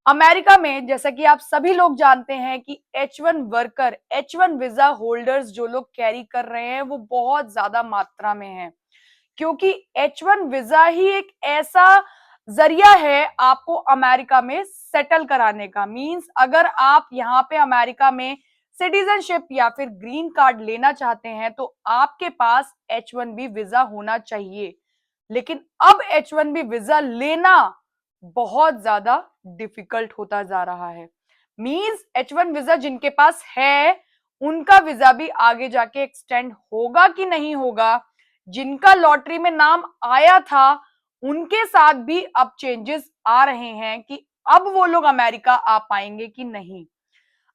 America में जैसा कि आप सभी लोग जानते हैं कि H1 worker, H1 visa holders जो लोग कैरी कर रहे हैं वो बहुत ज्यादा मात्रा में हैं, क्योंकि H1 वीजा ही एक ऐसा जरिया है आपको अमेरिका में सेटल कराने का। मींस अगर आप यहाँ पे अमेरिका में सिटीजनशिप या फिर ग्रीन कार्ड लेना चाहते हैं तो आपके पास H1B वीजा होना चाहिए। लेकिन अब H1B वीजा लेना बहुत ज्यादा डिफिकल्ट होता जा रहा है। मींस H1 वीजा जिनके पास है उनका वीजा भी आगे जाके एक्सटेंड होगा कि नहीं होगा, जिनका लॉटरी में नाम आया था उनके साथ भी अब चेंजेस आ रहे हैं कि अब वो लोग अमेरिका आ पाएंगे कि नहीं।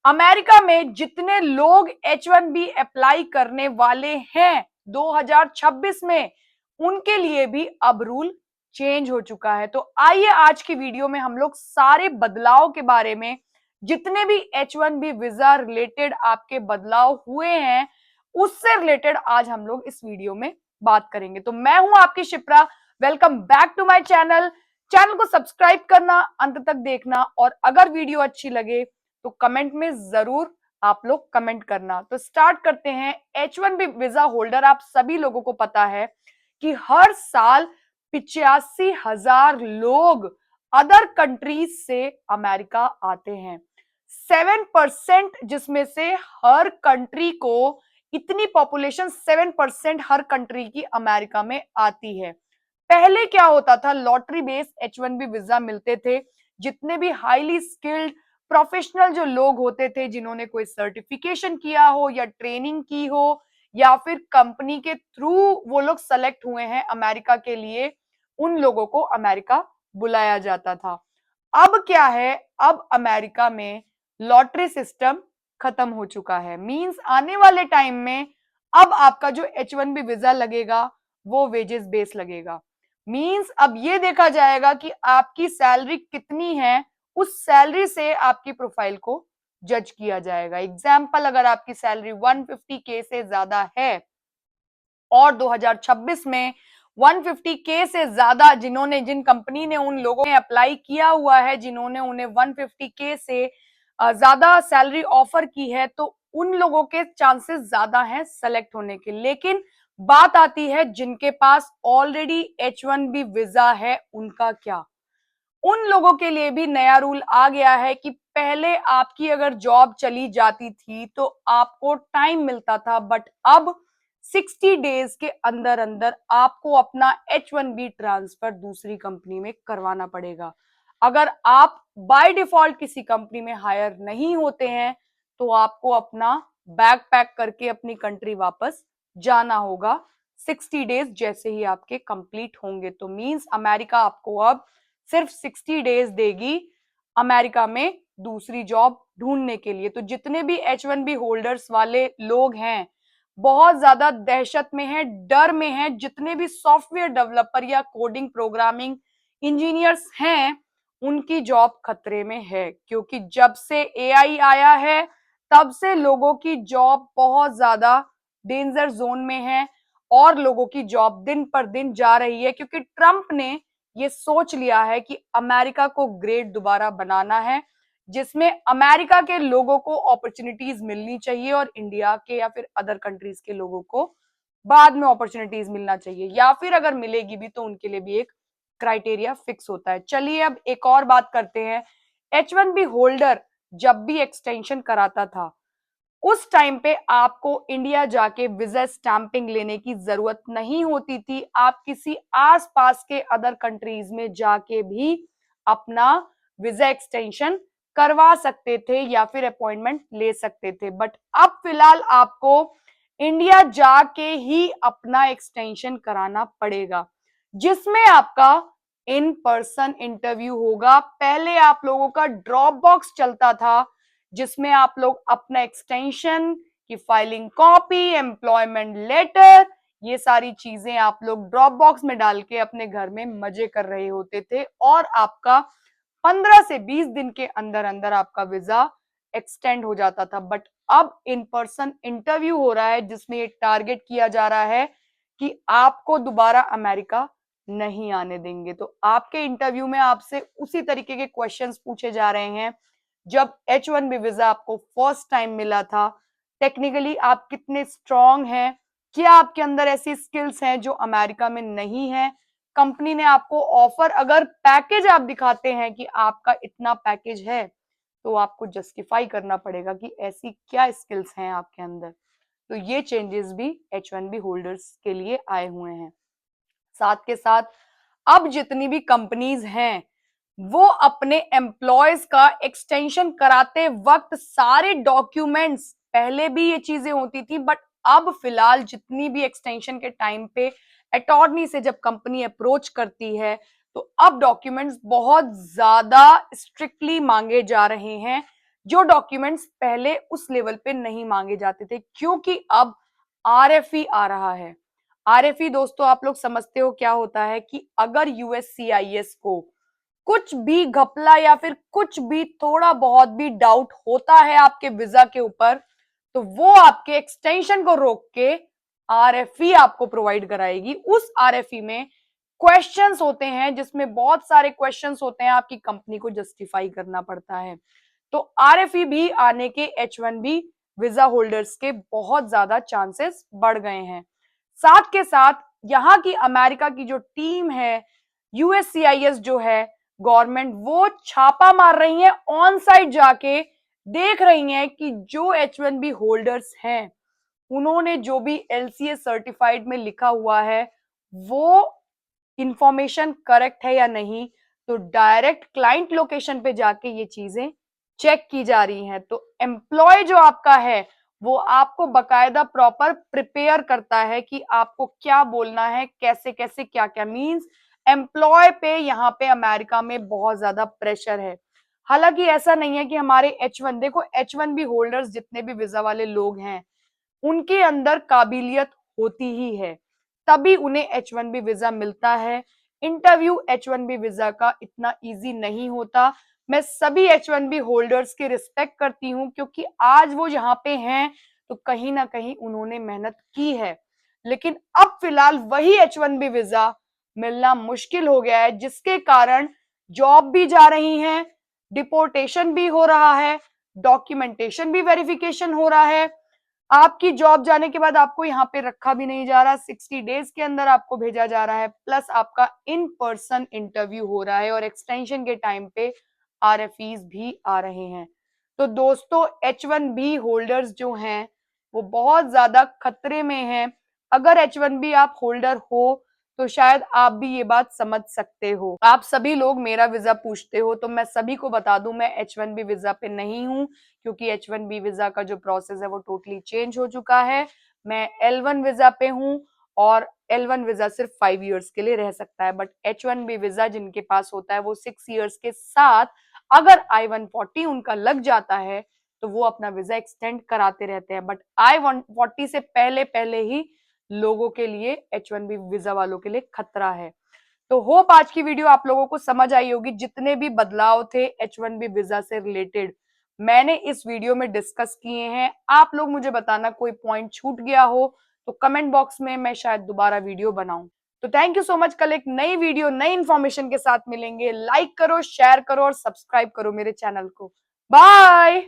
अमेरिका में जितने लोग H1B अप्लाई करने वाले हैं 2026 में, उनके लिए भी अब रूल चेंज हो चुका है। तो आइए आज की वीडियो में हम लोग सारे बदलाव के बारे में, जितने भी H1B वीजा रिलेटेड आपके बदलाव हुए हैं उससे रिलेटेड आज हम लोग इस वीडियो में बात करेंगे। तो मैं हूं आपकी Shipra, welcome back to my channel. Channel को सब्सक्राइब करना, अंत तक देखना, और अगर वीडियो अच्छी लगे तो कमेंट में जरूर आप लोग कमेंट करना। तो स्टार्ट करते हैं। H1B वीजा होल्डर, आप सभी लोगों को पता है कि हर साल 85,000 लोग अदर कंट्रीज से अमेरिका आते हैं। 7%, जिसमें से हर कंट्री को इतनी पॉपुलेशन 7% हर कंट्री की अमेरिका में आती है। पहले क्या होता था, लॉटरी बेस H1B वीजा मिलते थे। जितने भी हाईली स्किल्ड प्रोफेशनल जो लोग होते थे, जिन्होंने कोई सर्टिफिकेशन किया हो या ट्रेनिंग की हो या फिर कंपनी के थ्रू वो लोग सेलेक्ट हुए हैं अमेरिका के लिए, उन लोगों को अमेरिका बुलाया जाता था। अब क्या है, अब अमेरिका में लॉटरी सिस्टम खत्म हो चुका है। मींस आने वाले टाइम में अब आपका जो H1B वीजा लगेगा वो वेजेस बेस लगेगा। मींस अब ये देखा जाएगा कि आपकी सैलरी कितनी है, उस सैलरी से आपकी प्रोफाइल को जज किया जाएगा। एग्जाम्पल, अगर आपकी सैलरी 150K से ज्यादा है और 2026 में 150K से ज्यादा जिन कंपनी ने उन लोगों ने अप्लाई किया हुआ है, जिन्होंने उन्हें 150K से ज्यादा सैलरी ऑफर की है, तो उन लोगों के चांसेस ज्यादा हैं सेलेक्ट होने के। लेकिन बात आती है जिनके पास ऑलरेडी H1B वीजा है, उनका क्या? उन लोगों के लिए भी नया रूल आ गया है कि पहले आपकी अगर जॉब चली जाती थी तो आपको टाइम मिलता था, बट अब 60 डेज के अंदर अंदर आपको अपना H1B ट्रांसफर दूसरी कंपनी में करवाना पड़ेगा। अगर आप बाय डिफॉल्ट किसी कंपनी में हायर नहीं होते हैं तो आपको अपना बैग पैक करके अपनी कंट्री वापस जाना होगा 60 डेज जैसे ही आपके कंप्लीट होंगे। तो मींस अमेरिका आपको अब सिर्फ 60 डेज देगी अमेरिका में दूसरी जॉब ढूंढने के लिए। तो जितने भी H1B होल्डर्स वाले लोग हैं बहुत ज्यादा दहशत में हैं, डर में हैं। जितने भी सॉफ्टवेयर डेवलपर या कोडिंग प्रोग्रामिंग इंजीनियर्स हैं उनकी जॉब खतरे में है, क्योंकि जब से AI आया है तब से लोगों की जॉब बहुत ज्यादा डेंजर जोन में है और लोगों की जॉब दिन पर दिन जा रही है, क्योंकि ट्रंप ने ये सोच लिया है कि अमेरिका को ग्रेट दोबारा बनाना है, जिसमें अमेरिका के लोगों को अपॉर्चुनिटीज मिलनी चाहिए और इंडिया के या फिर अदर कंट्रीज के लोगों को बाद में अपॉर्चुनिटीज मिलना चाहिए, या फिर अगर मिलेगी भी तो उनके लिए भी एक क्राइटेरिया फिक्स होता है। चलिए अब एक और बात करते हैं। H1B होल्डर जब भी एक्सटेंशन कराता था उस टाइम पे आपको इंडिया जाके वीजा स्टैंपिंग लेने की जरूरत नहीं होती थी। आप किसी आसपास के अदर कंट्रीज में जाके भी अपना वीजा एक्सटेंशन करवा सकते थे या फिर अपॉइंटमेंट ले सकते थे, बट अब फिलहाल आपको इंडिया जाके ही अपना एक्सटेंशन कराना पड़ेगा, जिसमें आपका इन पर्सन इंटरव्यू होगा। पहले आप लोगों का ड्रॉप बॉक्स चलता था जिसमें आप लोग अपना एक्सटेंशन की फाइलिंग कॉपी, एम्प्लॉयमेंट लेटर, ये सारी चीजें आप लोग ड्रॉप बॉक्स में डाल के अपने घर में मजे कर रहे होते थे और आपका 15 से 20 दिन के अंदर अंदर आपका वीजा एक्सटेंड हो जाता था। बट अब इन पर्सन इंटरव्यू हो रहा है जिसमें ये टारगेट किया जा रहा है कि आपको दोबारा अमेरिका नहीं आने देंगे। तो आपके इंटरव्यू में आपसे उसी तरीके के क्वेश्चंस पूछे जा रहे हैं। जब H1B वीजा आपको फर्स्ट टाइम मिला था, टेक्निकली आप कितने स्ट्रांग हैं, क्या आपके अंदर ऐसी स्किल्स हैं जो अमेरिका में नहीं है। कंपनी ने आपको ऑफर, अगर पैकेज आप दिखाते हैं कि आपका इतना पैकेज है, तो आपको जस्टिफाई करना पड़ेगा कि ऐसी क्या स्किल्स हैं आपके अंदर। तो ये चेंजेस भी H1B होल्डर्स के लिए आए हुए हैं। साथ के साथ अब जितनी भी कंपनीज हैं वो अपने एम्प्लॉयज का एक्सटेंशन कराते वक्त सारे डॉक्यूमेंट्स, पहले भी ये चीजें होती थी बट अब फिलहाल जितनी भी एक्सटेंशन के टाइम पे अटॉर्नी से जब कंपनी अप्रोच करती है तो अब डॉक्यूमेंट्स बहुत ज्यादा स्ट्रिक्टली मांगे जा रहे हैं, जो डॉक्यूमेंट्स पहले उस लेवल पे नहीं मांगे जाते थे, क्योंकि अब आरएफई आ रहा है। आरएफई दोस्तों आप लोग समझते हो क्या होता है कि अगर यूएससीआईएस को कुछ भी घपला या फिर कुछ भी थोड़ा बहुत भी डाउट होता है आपके वीजा के ऊपर, तो वो आपके एक्सटेंशन को रोक के आरएफई आपको प्रोवाइड कराएगी। उस आरएफई में क्वेश्चंस होते हैं, जिसमें बहुत सारे क्वेश्चंस होते हैं, आपकी कंपनी को जस्टिफाई करना पड़ता है। तो आरएफई भी आने के H1B वीजा होल्डर्स के बहुत ज्यादा चांसेस बढ़ गए हैं। साथ के साथ यहाँ की अमेरिका की जो टीम है, यूएससीआईएस जो है गवर्नमेंट, वो छापा मार रही है, ऑन साइट जाके देख रही है कि जो H1B होल्डर्स हैं उन्होंने जो भी एलसीए सर्टिफाइड में लिखा हुआ है वो इंफॉर्मेशन करेक्ट है या नहीं। तो डायरेक्ट क्लाइंट लोकेशन पे जाके ये चीजें चेक की जा रही हैं। तो एम्प्लॉय जो आपका है वो आपको बकायदा प्रॉपर प्रिपेयर करता है कि आपको क्या बोलना है, कैसे कैसे क्या क्या, मींस एम्प्लॉय पे यहाँ पे अमेरिका में बहुत ज्यादा प्रेशर है। हालांकि ऐसा नहीं है कि हमारे H1, देखो H1B होल्डर्स जितने भी वीजा वाले लोग हैं उनके अंदर काबिलियत होती ही है, तभी उन्हें H1B वीजा मिलता है। इंटरव्यू H1B वीजा का इतना इजी नहीं होता। मैं सभी H1B होल्डर्स की रिस्पेक्ट करती हूँ, क्योंकि आज वो यहाँ पे हैं तो कहीं ना कहीं उन्होंने मेहनत की है। लेकिन अब फिलहाल वही H1B वीजा मिलना मुश्किल हो गया है, जिसके कारण जॉब भी जा रही हैं, डिपोर्टेशन भी हो रहा है, डॉक्यूमेंटेशन भी वेरिफिकेशन हो रहा है। आपकी जॉब जाने के बाद आपको यहाँ पे रखा भी नहीं जा रहा, 60 डेज के अंदर आपको भेजा जा रहा है, प्लस आपका इन पर्सन इंटरव्यू हो रहा है और एक्सटेंशन के टाइम पे आरएफईज भी आ रहे हैं। तो दोस्तों H1B होल्डर्स जो हैं वो बहुत ज्यादा खतरे में हैं। अगर H1B आप होल्डर हो तो शायद आप भी ये बात समझ सकते हो। आप सभी लोग मेरा वीजा पूछते हो, तो मैं सभी को बता दूं मैं H1B वीजा पे नहीं हूं, क्योंकि H1B वीजा का जो प्रोसेस है वो टोटली चेंज हो चुका है। मैं L1 वीजा पे हूं और L1 वीजा सिर्फ 5 इयर्स के लिए रह सकता है, बट H1B वीजा जिनके पास होता है वो 6 इयर्स के साथ अगर I-140 उनका लग जाता है तो वो अपना वीजा एक्सटेंड कराते रहते हैं। बट I-140 से पहले पहले ही लोगों के लिए H1B वीजा वालों के लिए खतरा है। तो होप आज की वीडियो आप लोगों को समझ आई होगी। जितने भी बदलाव थे H1B वीजा से रिलेटेड मैंने इस वीडियो में डिस्कस किए हैं। आप लोग मुझे बताना कोई पॉइंट छूट गया हो तो कमेंट बॉक्स में, मैं शायद दोबारा वीडियो बनाऊं। तो थैंक यू सो मच। कल एक नई वीडियो नई इंफॉर्मेशन के साथ मिलेंगे। लाइक करो, शेयर करो और सब्सक्राइब करो मेरे चैनल को। बाय।